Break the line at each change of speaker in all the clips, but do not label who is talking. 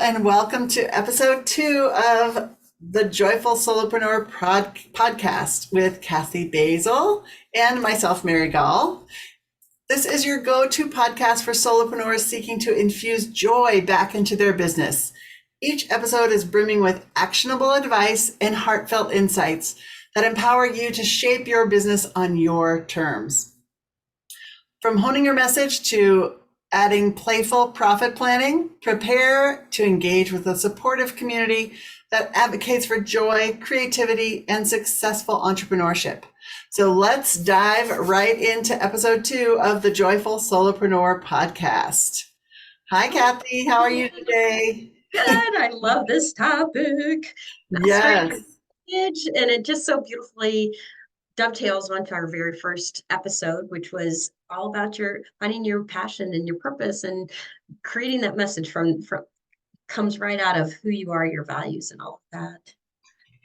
and welcome to episode 2 of the Joyful Solopreneur podcast with Kathy Basel and myself, Mary Gaul. This is your go-to podcast for solopreneurs seeking to infuse joy back into their business. Each episode is brimming with actionable advice and heartfelt insights that empower you to shape your business on your terms. From honing your message to adding playful profit planning, prepare to engage with a supportive community that advocates for joy, creativity, and successful entrepreneurship. So let's dive right into episode 2 of the Joyful Solopreneur podcast. Hi, Kathy. How are you today?
Good. I love this topic.
Yes.
And it just so beautifully dovetails onto our very first episode, which was all about your finding your passion and your purpose and creating that message from comes right out of who you are, your values, and all of that.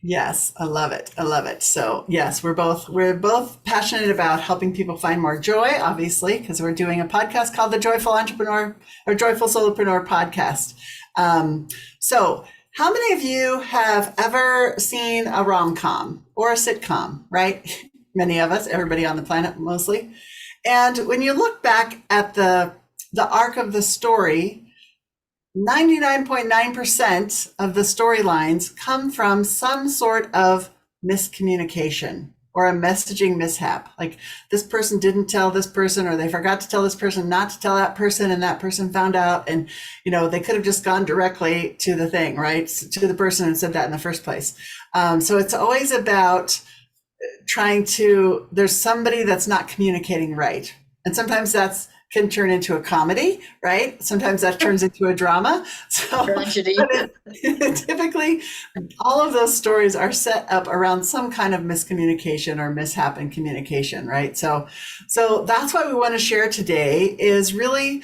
Yes, I love it. I love it. So yes, we're both passionate about helping people find more joy, obviously, because we're doing a podcast called the Joyful Entrepreneur or Joyful Solopreneur podcast. So how many of you have ever seen a rom-com or a sitcom, right? Many of us, everybody on the planet mostly. And when you look back at the arc of the story, 99.9% of the storylines come from some sort of miscommunication or a messaging mishap. Like this person didn't tell this person, or they forgot to tell this person not to tell that person, and that person found out. And, they could have just gone directly to the thing, right? To the person and said that in the first place. So it's always about there's somebody that's not communicating right. And sometimes that's can turn into a comedy, right? Sometimes that turns into a drama. So
Tragedy.
typically, all of those stories are set up around some kind of miscommunication or mishap in communication, right? So that's why we want to share today is really,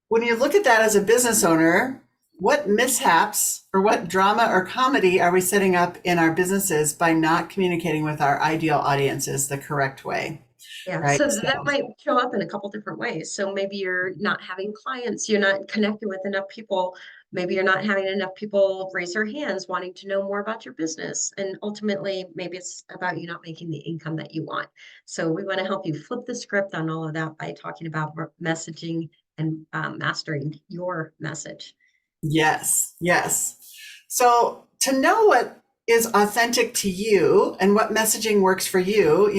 when you look at that as a business owner, what mishaps or what drama or comedy are we setting up in our businesses by not communicating with our ideal audiences the correct way?
Yeah,
Right.
so that might show up in a couple different ways. So maybe you're not having clients, you're not connecting with enough people. Maybe you're not having enough people raise their hands wanting to know more about your business. And ultimately, maybe it's about you not making the income that you want. So we want to help you flip the script on all of that by talking about messaging and mastering your message.
Yes, yes. So to know what is authentic to you and what messaging works for you,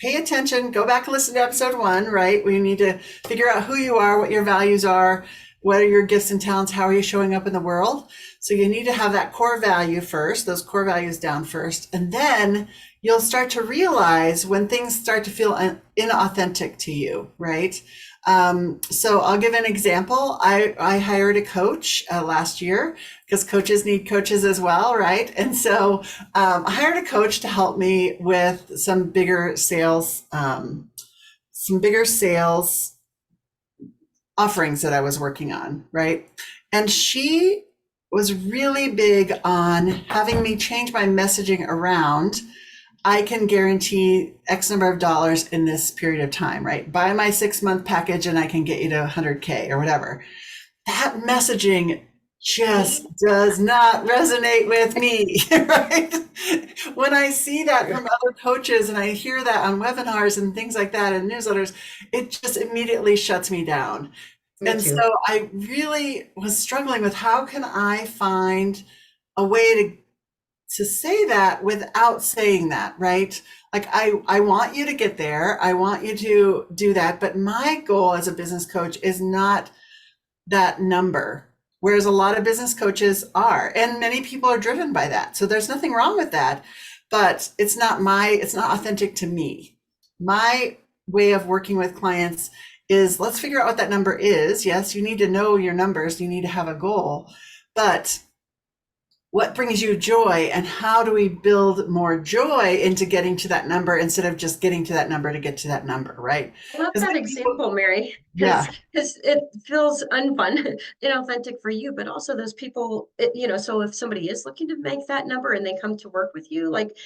pay attention, go back and listen to episode 1, right? We need to figure out who you are, what your values are, what are your gifts and talents, how are you showing up in the world? So you need to have that core value first, those core values down first, and then you'll start to realize when things start to feel inauthentic to you, right? So I'll give an example. I hired a coach last year because coaches need coaches as well, right? And so I hired a coach to help me with some bigger sales offerings that I was working on, right? And she was really big on having me change my messaging around. I can guarantee X number of dollars in this period of time, right? Buy my 6-month package and I can get you to 100K or whatever. That messaging just does not resonate with me, right? When I see that from other coaches and I hear that on webinars and things like that and newsletters, it just immediately shuts me down. And so I really was struggling with how can I find a way to say that without saying that, right? Like I want you to get there. I want you to do that. But my goal as a business coach is not that number, whereas a lot of business coaches are, and many people are driven by that. So there's nothing wrong with that, but it's not authentic to me. My way of working with clients is let's figure out what that number is. Yes, you need to know your numbers. You need to have a goal, but what brings you joy, and how do we build more joy into getting to that number instead of just getting to that number to get to that number, right?
I love that example, Mary,
Yeah.
because it feels unfun, inauthentic for you, but also those people, so if somebody is looking to make that number and they come to work with you, like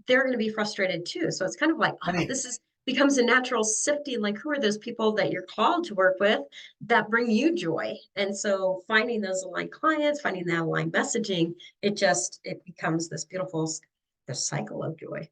they're going to be frustrated too. So it's kind of like, oh,
Right.
this is becomes a natural sifting, like who are those people that you're called to work with that bring you joy? And so finding those aligned clients, finding that aligned messaging, it becomes this beautiful the cycle of joy.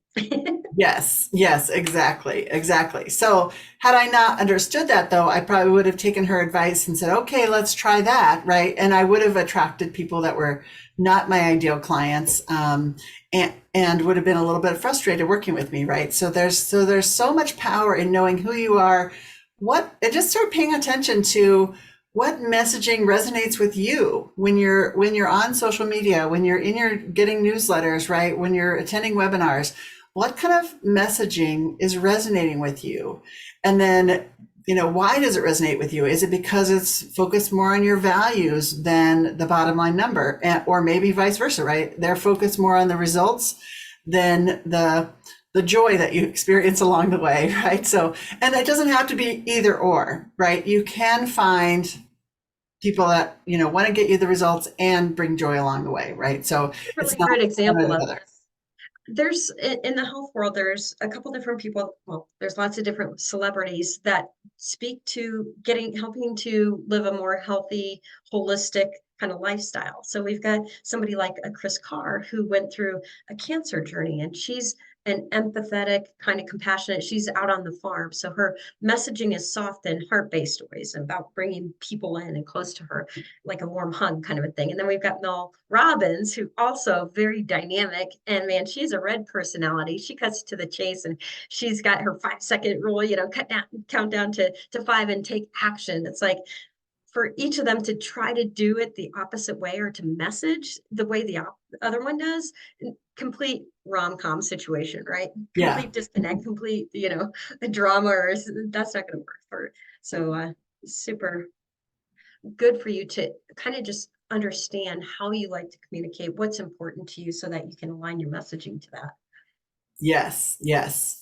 Yes, yes, exactly, exactly. So had I not understood that though, I probably would have taken her advice and said, okay, let's try that, right? And I would have attracted people that were not my ideal clients, and would have been a little bit frustrated working with me, right? So there's so much power in knowing who you are, and just start paying attention to what messaging resonates with you when you're on social media, when you're in your getting newsletters, right? When you're attending webinars, what kind of messaging is resonating with you? And then, why does it resonate with you? Is it because it's focused more on your values than the bottom line number? Or maybe vice versa, right? They're focused more on the results than the joy that you experience along the way, right? So, and it doesn't have to be either or, right? You can find people that, want to get you the results and bring joy along the way, right? So
A
it's
really
not
great
one or
example
the
of
other.
this. There's in the health world, there's a couple different people. Well, there's lots of different celebrities that speak to helping to live a more healthy, holistic kind of lifestyle. So we've got somebody like a Chris Carr who went through a cancer journey, and she's an empathetic, kind of compassionate. She's out on the farm, so her messaging is soft and heart-based ways about bringing people in and close to her, like a warm hug kind of a thing. And then we've got Mel Robbins, who also very dynamic. And man, she's a red personality. She cuts to the chase, and she's got her 5 second rule, count down to five and take action. It's like for each of them to try to do it the opposite way or to message the way the other one does, complete rom-com situation, right?
Yeah.
Complete disconnect, complete, a drama, or that's not going to work for. So super good for you to kind of just understand how you like to communicate, what's important to you so that you can align your messaging to that.
Yes, yes.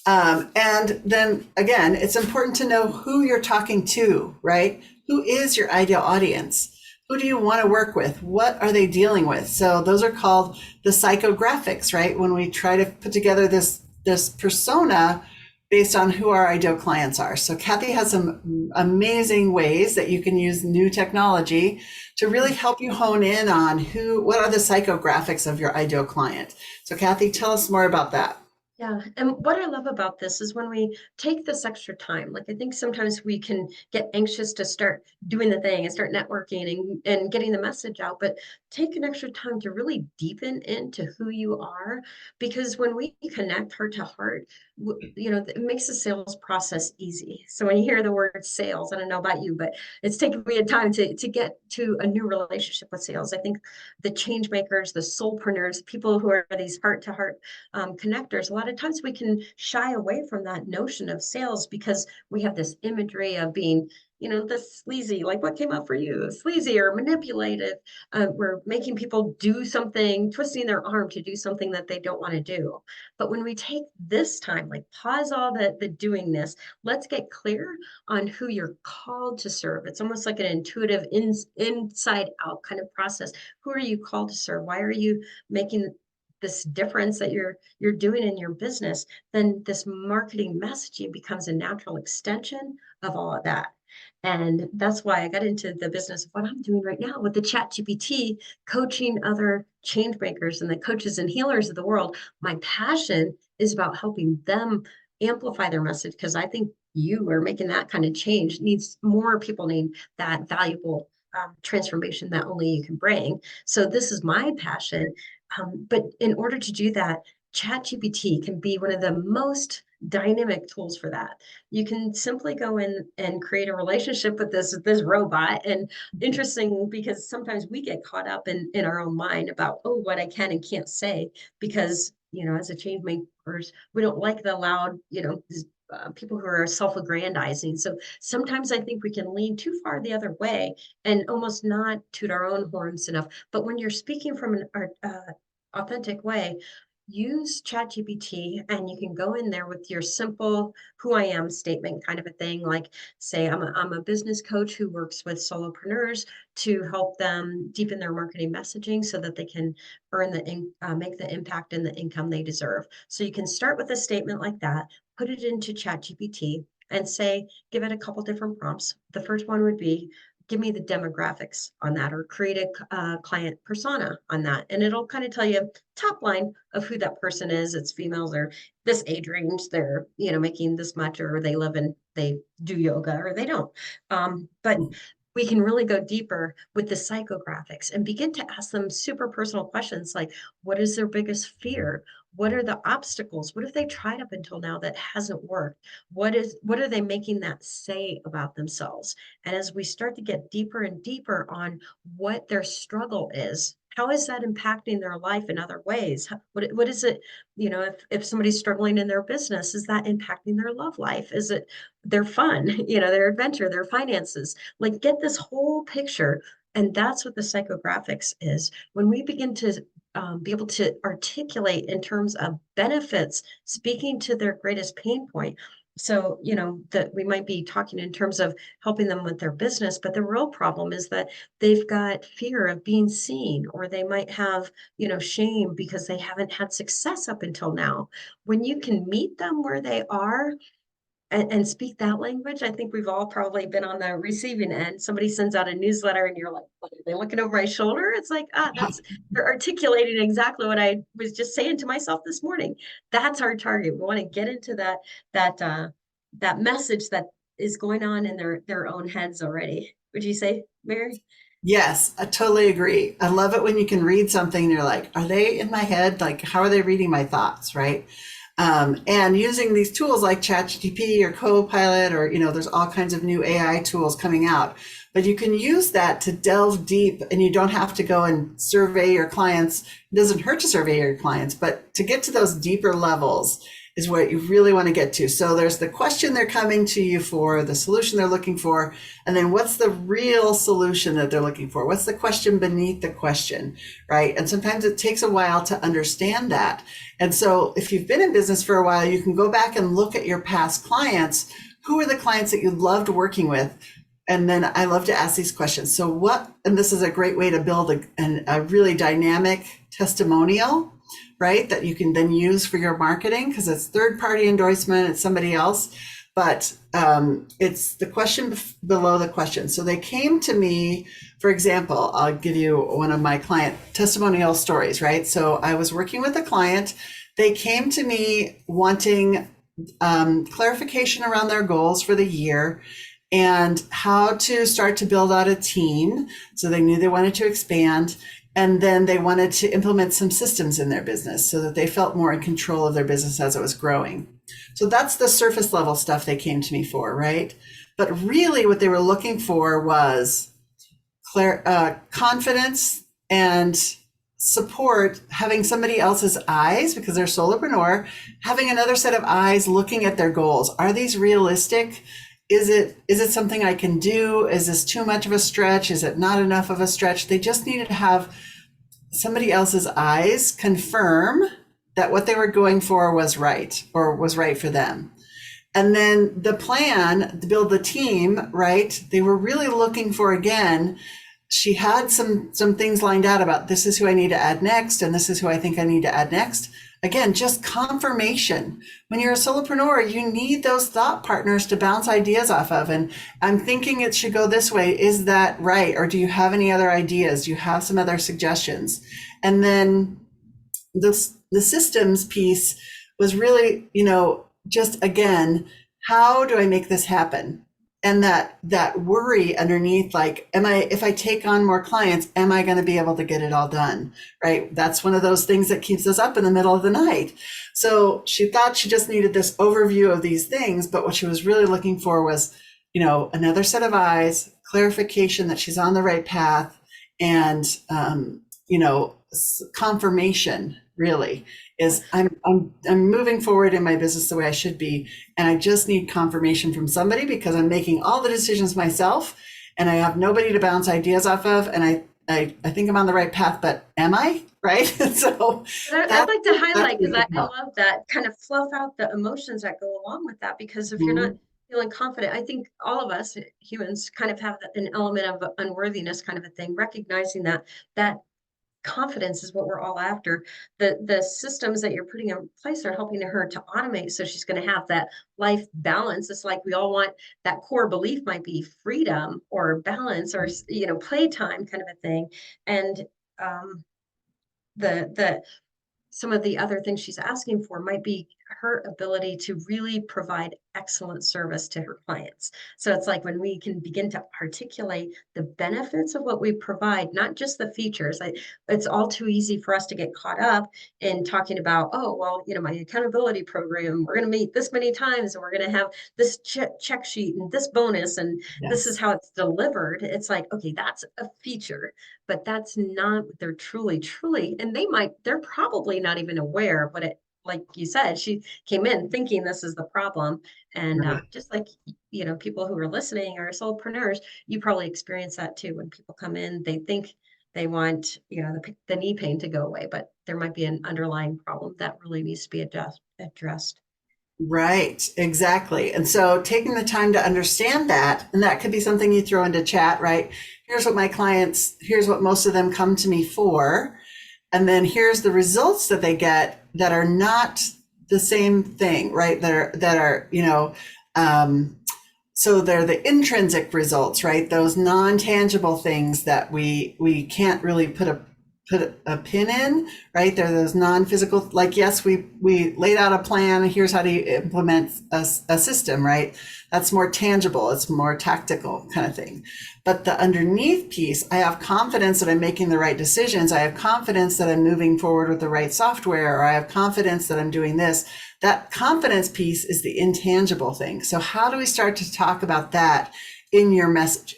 And then again, it's important to know who you're talking to, right? Who is your ideal audience? Who do you want to work with? What are they dealing with? So those are called the psychographics, right? When we try to put together this persona based on who our ideal clients are. So Kathy has some amazing ways that you can use new technology to really help you hone in on what are the psychographics of your ideal client. So Kathy, tell us more about that.
Yeah. And what I love about this is when we take this extra time, like I think sometimes we can get anxious to start doing the thing and start networking and getting the message out, but take an extra time to really deepen into who you are. Because when we connect heart to heart, it makes the sales process easy. So when you hear the word sales, I don't know about you, but it's taken me a time to get to a new relationship with sales. I think the change makers, the soulpreneurs, people who are these heart to heart connectors, a lot of times we can shy away from that notion of sales because we have this imagery of being, this sleazy, like what came up for you, sleazy or manipulative. We're making people do something, twisting their arm to do something that they don't want to do. But when we take this time, like pause all the doingness, let's get clear on who you're called to serve. It's almost like an intuitive inside out kind of process. Who are you called to serve? Why are you making this difference that you're doing in your business? Then this marketing messaging becomes a natural extension of all of that. And that's why I got into the business of what I'm doing right now with the chat GPT, coaching other change makers and the coaches and healers of the world. My passion is about helping them amplify their message, because I think you are making that kind of change. More people need that valuable transformation that only you can bring. So this is my passion. But in order to do that, ChatGPT can be one of the most dynamic tools for that. You can simply go in and create a relationship with this robot. And interesting, because sometimes we get caught up in our own mind about, oh, what I can and can't say, because as a change makers, we don't like the loud, people who are self-aggrandizing. So sometimes I think we can lean too far the other way and almost not toot our own horns enough. But when you're speaking from an authentic way, use ChatGPT and you can go in there with your simple who I am statement kind of a thing. Like say, I'm a business coach who works with solopreneurs to help them deepen their marketing messaging so that they can make the impact and the income they deserve. So you can start with a statement like that, put it into ChatGPT and say, give it a couple different prompts. The first one would be, give me the demographics on that, or create a client persona on that. And it'll kind of tell you top line of who that person is. It's females, they're this age range, they're, making this much, or they do yoga or they don't. But we can really go deeper with the psychographics and begin to ask them super personal questions like, what is their biggest fear? What are the obstacles? What have they tried up until now that hasn't worked? What are they making that say about themselves? And as we start to get deeper and deeper on what their struggle is, how is that impacting their life in other ways? What is it, if somebody's struggling in their business, is that impacting their love life? Is it their fun, their adventure, their finances? Like get this whole picture. And that's what the psychographics is. When we begin to be able to articulate in terms of benefits, speaking to their greatest pain point. So, that we might be talking in terms of helping them with their business, but the real problem is that they've got fear of being seen, or they might have, shame because they haven't had success up until now. When you can meet them where they are, and speak that language, I think we've all probably been on the receiving end. Somebody sends out a newsletter and you're like, what, are they looking over my shoulder? It's like, they're articulating exactly what I was just saying to myself this morning. That's our target. We want to get into that message that is going on in their own heads already. Would you say, Mary?
Yes, I totally agree. I love it when you can read something and you're like, are they in my head? Like, how are they reading my thoughts? Right. And using these tools like ChatGPT or Copilot, or, there's all kinds of new AI tools coming out, but you can use that to delve deep, and you don't have to go and survey your clients. It doesn't hurt to survey your clients, but to get to those deeper levels is what you really want to get to. So there's the question they're coming to you for, the solution they're looking for, and then what's the real solution that they're looking for? What's the question beneath the question, right? And sometimes it takes a while to understand that. And so if you've been in business for a while, you can go back and look at your past clients. Who are the clients that you loved working with? And then I love to ask these questions. So and this is a great way to build a really dynamic testimonial, right? That you can then use for your marketing, because it's third-party endorsement, it's somebody else, but it's the question below the question. So they came to me, for example, I'll give you one of my client testimonial stories, right? So I was working with a client. They came to me wanting clarification around their goals for the year and how to start to build out a team. So they knew they wanted to expand. And then they wanted to implement some systems in their business so that they felt more in control of their business as it was growing. So that's the surface level stuff they came to me for, right? But really what they were looking for was confidence and support, having somebody else's eyes, because they're solopreneur, having another set of eyes looking at their goals. Are these realistic? Is it something I can do? Is this too much of a stretch? Is it not enough of a stretch? They just needed to have somebody else's eyes confirm that what they were going for was right, or was right for them. And then the plan to build the team, right? They were really looking for, again, she had some things lined out about, this is who I need to add next, and this is who I think I need to add next. Again, just confirmation. When you're a solopreneur, you need those thought partners to bounce ideas off of. And I'm thinking it should go this way. Is that right? Or do you have any other ideas? Do you have some other suggestions? And then the systems piece was really, just again, how do I make this happen? And that worry underneath, like, if I take on more clients, am I going to be able to get it all done? Right? That's one of those things that keeps us up in the middle of the night. So she thought she just needed this overview of these things, but what she was really looking for was, another set of eyes, clarification that she's on the right path, and confirmation really is I'm moving forward in my business the way I should be. And I just need confirmation from somebody, because I'm making all the decisions myself and I have nobody to bounce ideas off of. And I think I'm on the right path, but am I? Right? So
But I'd
that's,
like to
that's
highlight,
what
because
you can
I
help.
love that kind of fluff out the emotions that go along with that. Because if you're not
Mhm.
feeling confident, I think all of us humans kind of have an element of unworthiness kind of a thing, recognizing that confidence is what we're all after. The systems that you're putting in place are helping her to automate, so she's going to have that life balance. It's like we all want that core belief might be freedom or balance or playtime kind of a thing. And um the some of the other things she's asking for might be her ability to really provide excellent service to her clients. So it's like when we can begin to articulate the benefits of what we provide, not just the features. It's all too easy for us to get caught up in talking about, oh, well, my accountability program, we're going to meet this many times and we're going to have this check sheet and this bonus and this is
Yes.
how it's delivered. It's like, okay, that's a feature, but that's not what they're truly, and they're probably not even aware of what it, like you said, she came in thinking this is the problem. And
Right.
just like, people who are listening are solopreneurs, you probably experience that too. When people come in, they think they want, the knee pain to go away, but there might be an underlying problem that really needs to be addressed.
Right, exactly. And so taking the time to understand that, and that could be something you throw into chat, right? Here's what most of them come to me for. And then here's the results that they get that are not the same thing, right? Um, so they're the intrinsic results, right? Those non-tangible things that we can't really put a pin in, right? They're those non-physical, like, yes, we laid out a plan. Here's how to implement a system, right? That's more tangible. It's more tactical kind of thing. But the underneath piece, I have confidence that I'm making the right decisions. I have confidence that I'm moving forward with the right software, or I have confidence that I'm doing this. That confidence piece is the intangible thing. So how do we start to talk about that in your messaging,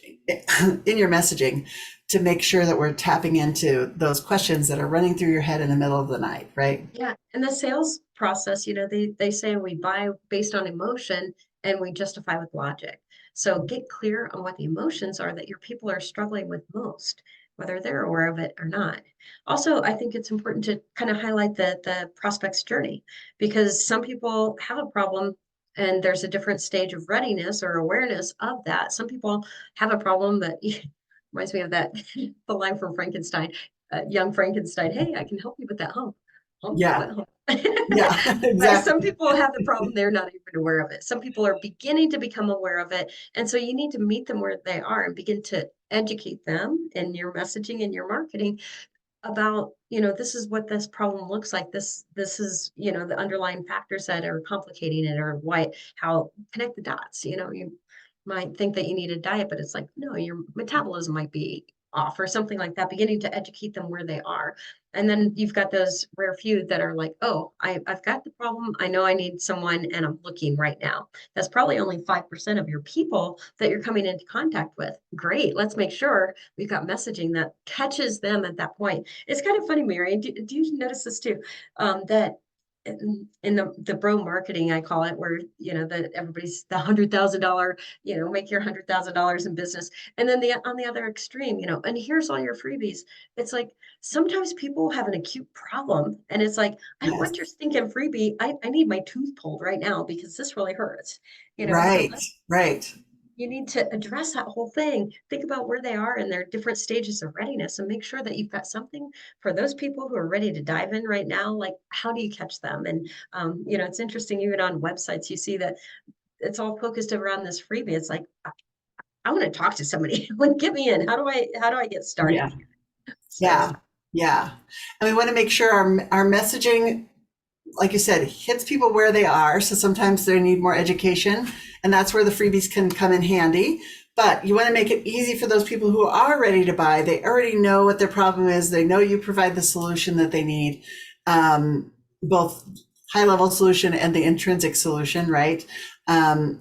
to make sure that we're tapping into those questions that are running through your head in the middle of the night, right?
Yeah, and the sales process, they say we buy based on emotion and we justify with logic. So get clear on what the emotions are that your people are struggling with most, whether they're aware of it or not. Also, I think it's important to kind of highlight the prospect's journey, because some people have a problem and there's a different stage of readiness or awareness of that. Some people have a problem that reminds me of that the line from Frankenstein, young Frankenstein. Hey, I can help you with that hump. Hump,
Yeah.
what hump?
Yeah.
But
Exactly.
some people have the problem, they're not even aware of it. Some people are beginning to become aware of it. And so you need to meet them where they are and begin to educate them in your messaging and your marketing about, this is what this problem looks like. This is, the underlying factors that are complicating it, or how connect the dots. You might think that you need a diet, but it's like, no, your metabolism might be off or something like that, beginning to educate them where they are. And then you've got those rare few that are like, oh, I've got the problem. I know I need someone and I'm looking right now. That's probably only 5% of your people that you're coming into contact with. Great. Let's make sure we've got messaging that catches them at that point. It's kind of funny, Mary. Do you notice this too? That in the bro marketing, I call it, where that everybody's the $100,000, make your $100,000 in business, and then on the other extreme, and here's all your freebies. It's like sometimes people have an acute problem, and it's like, I don't want your
Yes.
stinking freebie. I need my tooth pulled right now because this really hurts. So
Right. Right.
you need to address that whole thing. Think about where they are in their different stages of readiness and make sure that you've got something for those people who are ready to dive in right now. Like, how do you catch them? And, it's interesting, even on websites, you see that it's all focused around this freebie. It's like, I want to talk to somebody. Like, get me in. How do I get started
Yeah.
here? So
Yeah. Yeah. And we want to make sure our messaging, like you said, hits people where they are. So sometimes they need more education, and that's where the freebies can come in handy. But you want to make it easy for those people who are ready to buy. They already know what their problem is. They know you provide the solution that they need, both high level solution and the intrinsic solution, right?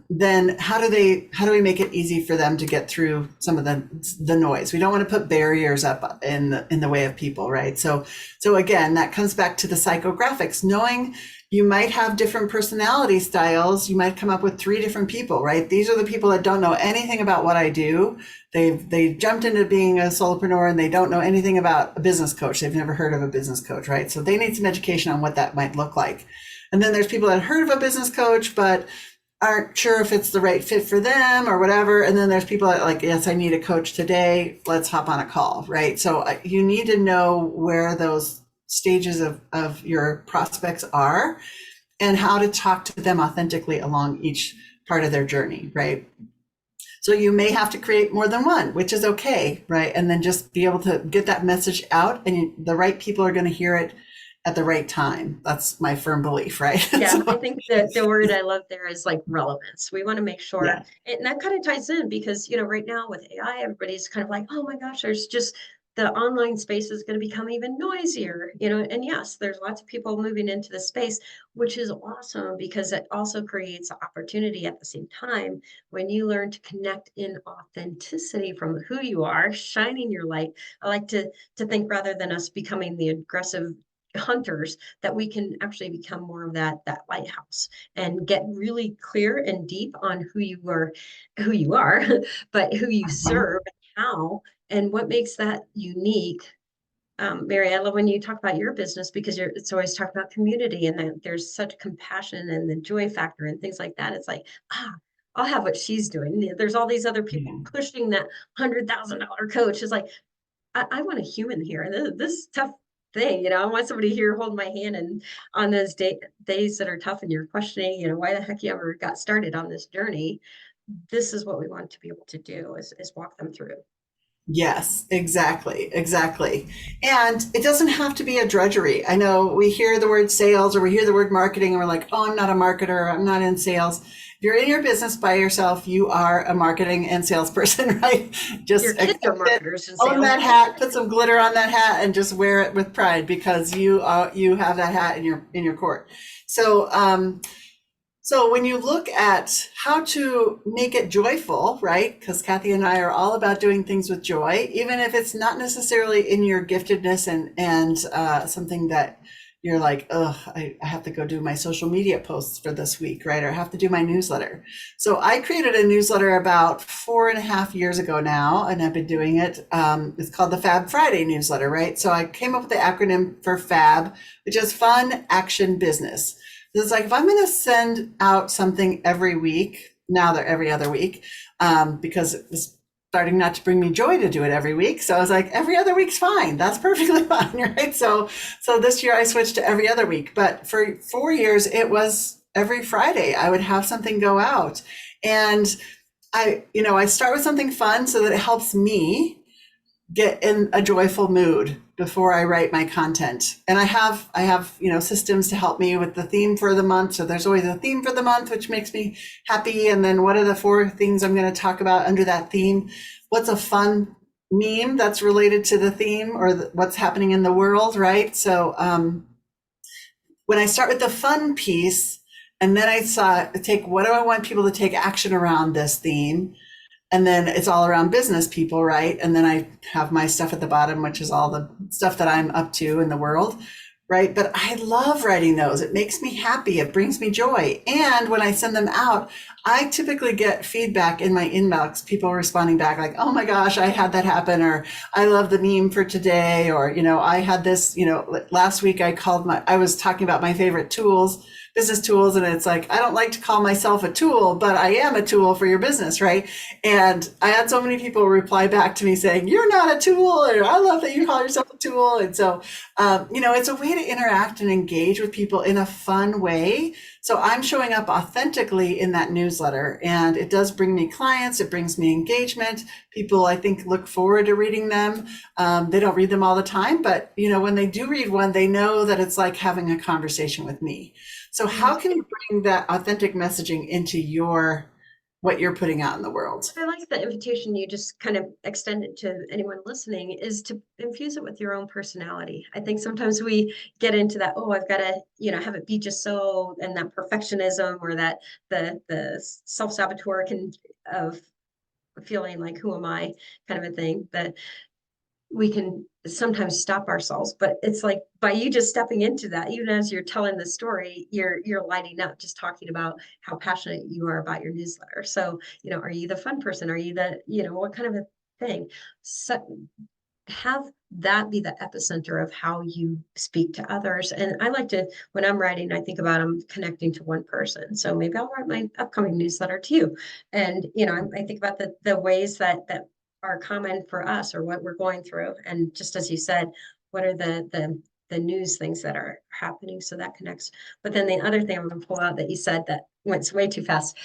then how do we make it easy for them to get through some of the noise? We don't want to put barriers up in the way of people, right? So again, that comes back to the psychographics, knowing you might have different personality styles. You might come up with 3 different people, right? These are the people that don't know anything about what I do. They jumped into being a solopreneur and they don't know anything about a business coach. They've never heard of a business coach, right? So they need some education on what that might look like. And then there's people that heard of a business coach, but aren't sure if it's the right fit for them or whatever. And then there's people that like, yes, I need a coach today. Let's hop on a call, right? So you need to know where those stages of your prospects are and how to talk to them authentically along each part of their journey, right? So you may have to create more than one, which is okay, right? And then just be able to get that message out, and the right people are going to hear it at the right time. That's my firm belief, right?
Yeah,
So,
I think that the word I love there is like relevance. We want to make sure,
yeah.
and that kind of ties in because, right now with AI, everybody's kind of like, oh my gosh, there's just the online space is going to become even noisier, and yes, there's lots of people moving into the space, which is awesome because it also creates opportunity at the same time when you learn to connect in authenticity from who you are, shining your light. I like to think rather than us becoming the aggressive hunters, that we can actually become more of that lighthouse and get really clear and deep on who you are but who you
Mhm.
serve and how and what makes that unique. Mary, I love when you talk about your business because it's always talking about community and that there's such compassion and the joy factor and things like that. It's like, I'll have what she's doing. There's all these other people
Yeah.
pushing that $100,000 coach. Is like, I want a human here. And this tough thing, I want somebody here holding my hand and on those days that are tough and you're questioning, why the heck you ever got started on this journey. This is what we want to be able to do is walk them through.
Yes, exactly, exactly. And it doesn't have to be a drudgery. I know we hear the word sales or we hear the word marketing and we're like, oh, I'm not a marketer. I'm not in sales. If you're in your business by yourself, you are a marketing and salesperson, right?
Your
Just
kids are
accept it,
marketers and
own
sales.
that hat, put some glitter on that hat, and just wear it with pride because you have that hat in your court. So so when you look at how to make it joyful, right? Because Kathy and I are all about doing things with joy, even if it's not necessarily in your giftedness and something that you're like, oh, I have to go do my social media posts for this week, right? Or I have to do my newsletter. So I created a newsletter about 4.5 years ago now, and I've been doing it. It's called the Fab Friday newsletter, right? So I came up with the acronym for FAB, which is fun, action, business. It's like if I'm going to send out something every week, now they're every other week, because it was starting not to bring me joy to do it every week. So I was like, every other week's fine. That's perfectly fine, right? So this year I switched to every other week. But for 4 years, it was every Friday I would have something go out, and I start with something fun so that it helps me get in a joyful mood before I write my content. And I have systems to help me with the theme for the month. So there's always a theme for the month, which makes me happy. And then what are the 4 things I'm going to talk about under that theme? What's a fun meme that's related to the theme or what's happening in the world, right? So when I start with the fun piece, and then take what do I want people to take action around this theme, and then it's all around business people, right? And then I have my stuff at the bottom, which is all the stuff that I'm up to in the world, right? But I love writing those. It makes me happy. It brings me joy. And when I send them out, I typically get feedback in my inbox, people responding back like, oh my gosh, I had that happen, or I love the meme for today, or, I had this, last week I was talking about my favorite tools, business tools. And it's like, I don't like to call myself a tool, but I am a tool for your business, right? And I had so many people reply back to me saying, you're not a tool, or I love that you call yourself a tool. And so, it's a way to interact and engage with people in a fun way. So I'm showing up authentically in that newsletter, and it does bring me clients. It brings me engagement. People, I think, look forward to reading them. They don't read them all the time, but when they do read one, they know that it's like having a conversation with me. So how can you bring that authentic messaging into your what you're putting out in the world.
I like the invitation you just kind of extended to anyone listening is to infuse it with your own personality. I think sometimes we get into that, oh, I've got to, have it be just so, and that perfectionism or that the self-saboteur can of feeling like, who am I kind of a thing that we can sometimes stop ourselves. But it's like by you just stepping into that, even as you're telling the story, you're lighting up just talking about how passionate you are about your newsletter. So, are you the fun person? Are you the, what kind of a thing? So have that be the epicenter of how you speak to others. And I like to, when I'm writing, I think about I'm connecting to one person. So maybe I'll write my upcoming newsletter to you. And, I think about the ways that are common for us or what we're going through. And just as you said, what are the news things that are happening? So that connects. But then the other thing I'm going to pull out that you said that went way too fast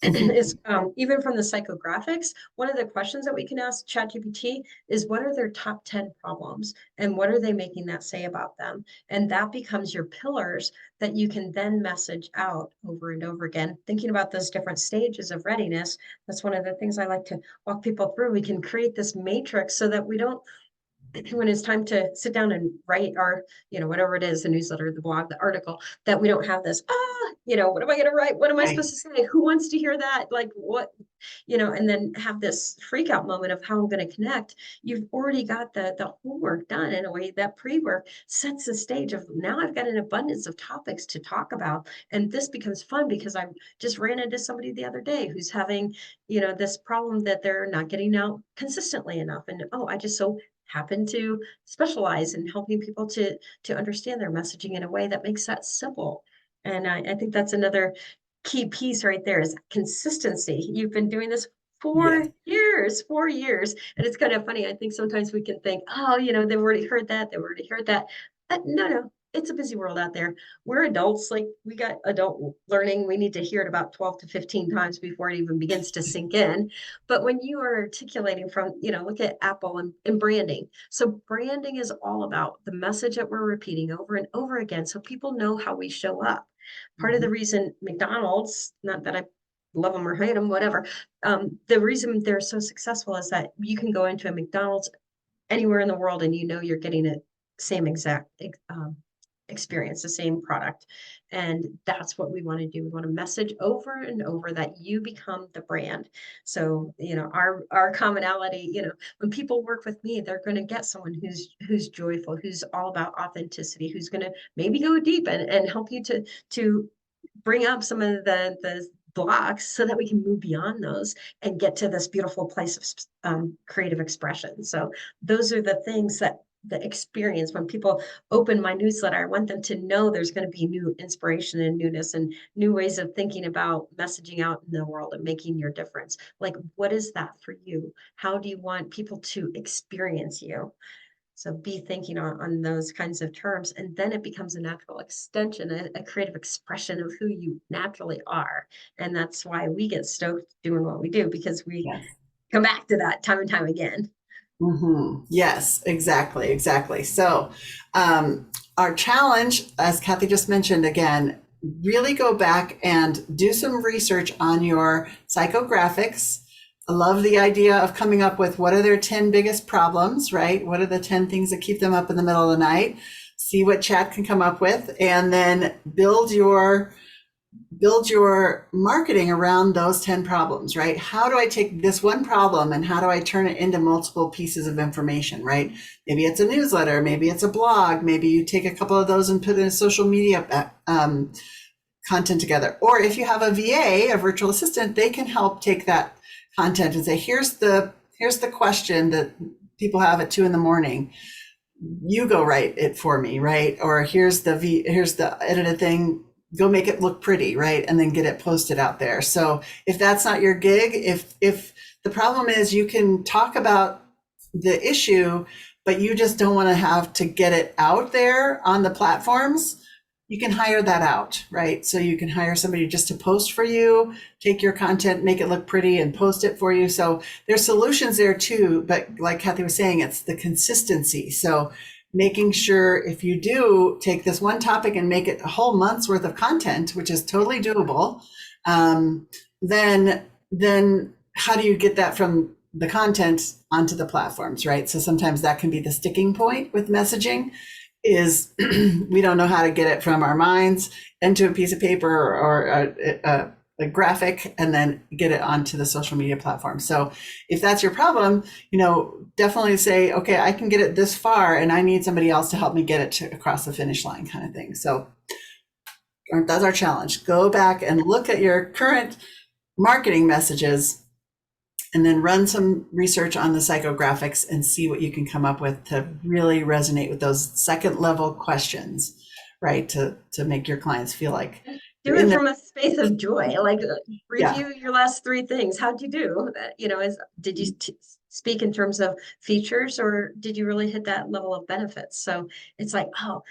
is even from the psychographics, one of the questions that we can ask ChatGPT is what are their top 10 problems and what are they making that say about them? And that becomes your pillars that you can then message out over and over again. Thinking about those different stages of readiness, that's one of the things I like to walk people through. We can create this matrix so that we don't, when it's time to sit down and write our, whatever it is, the newsletter, the blog, the article, that we don't have this, what am I going to write? What am I supposed to say? Who wants to hear that? Like what, and then have this freak out moment of how I'm going to connect. You've already got the homework done in a way that pre-work sets the stage of now I've got an abundance of topics to talk about. And this becomes fun because I just ran into somebody the other day who's having, this problem that they're not getting out consistently enough. And, I just so happen to specialize in helping people to understand their messaging in a way that makes that simple. And I think that's another key piece right there is consistency. You've been doing this
Yes.
4 years. And it's kind of funny. I think sometimes we can think, oh, they've already heard that. They've already heard that. No, it's a busy world out there. We're adults, like we got adult learning. We need to hear it about 12 to 15 times before it even begins to sink in. But when you are articulating from, look at Apple and branding. So branding is all about the message that we're repeating over and over again. So people know how we show up. Part of the reason McDonald's, not that I love them or hate them, whatever, the reason they're so successful is that you can go into a McDonald's anywhere in the world and you're getting a same exact experience, the same product. And that's what we want to do. We want to message over and over that you become the brand. So, our commonality, when people work with me, they're going to get someone who's joyful, who's all about authenticity, who's going to maybe go deep and help you to bring up some of the blocks so that we can move beyond those and get to this beautiful place of creative expression. So those are the things that the experience when people open my newsletter, I want them to know there's going to be new inspiration and newness and new ways of thinking about messaging out in the world and making your difference. Like, what is that for you? How do you want people to experience you? So be thinking on those kinds of terms, and then it becomes a natural extension, a creative expression of who you naturally are. And that's why we get stoked doing what we do, because we
Yes.
come back to that time and time again.
Yes, exactly, exactly. So, our challenge, as Kathy just mentioned again, really go back and do some research on your psychographics. I love the idea of coming up with what are their 10 biggest problems, right? What are the 10 things that keep them up in the middle of the night? See what chat can come up with, and then build your marketing around those 10 problems, right? How do I take this one problem and how do I turn it into multiple pieces of information, right? Maybe it's a newsletter, maybe it's a blog, maybe you take a couple of those and put in a social media content together. Or if you have a VA, a virtual assistant, they can help take that content and say, here's the question that people have at 2 a.m. You go write it for me, right? Or here's the edited thing, go make it look pretty, right? And then get it posted out there. So if that's not your gig, if the problem is you can talk about the issue, but you just don't want to have to get it out there on the platforms, you can hire that out, right? So you can hire somebody just to post for you, take your content, make it look pretty and post it for you. So there's solutions there too. But like Kathy was saying, it's the consistency. So making sure if you do take this one topic and make it a whole month's worth of content, which is totally doable, then how do you get that from the content onto the platforms, right? So sometimes that can be the sticking point with messaging is we don't know how to get it from our minds into a piece of paper or a graphic and then get it onto the social media platform. So if that's your problem, definitely say, okay, I can get it this far and I need somebody else to help me get it across the finish line kind of thing. So that's our challenge. Go back and look at your current marketing messages and then run some research on the psychographics and see what you can come up with to really resonate with those second level questions, right? To make your clients feel like
do it from a space of joy, like
yeah.
review your last three things. How'd you do? Did you speak in terms of features, or did you really hit that level of benefits? So it's like, oh,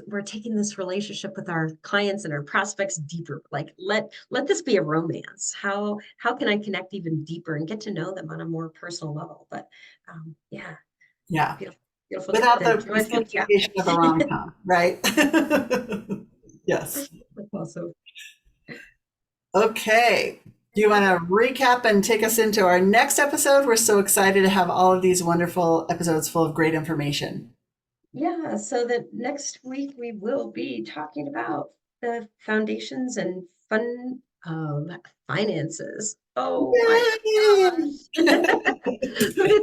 we're taking this relationship with our clients and our prospects deeper. Like let this be a romance. How can I connect even deeper and get to know them on a more personal level? But yeah, beautiful, beautiful.
Without
The
the
joyful
mystification of a rom-com, right? Yes.
also.
Okay. Do you want to recap and take us into our next episode? We're so excited to have all of these wonderful episodes full of great information.
Yeah, so that next week we will be talking about the foundations and fun finances. Oh my gosh. Who'd have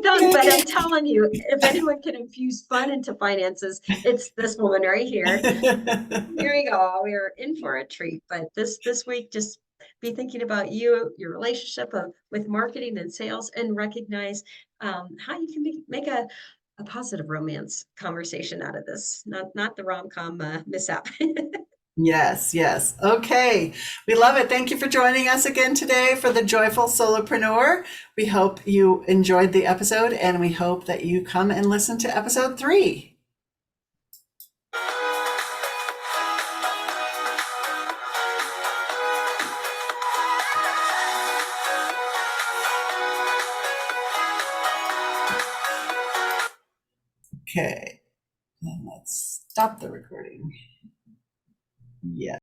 thunk? But I'm telling you, if anyone can infuse fun into finances, it's this woman right here. Here we go. We're in for a treat. But this week, just be thinking about your relationship with marketing and sales, and recognize how you can make a positive romance conversation out of this, not the rom-com mishap.
Yes, yes. Okay. We love it. Thank you for joining us again today for the Joyful Solopreneur. We hope you enjoyed the episode and we hope that you come and listen to episode 3. Okay. Then let's stop the recording. Yeah.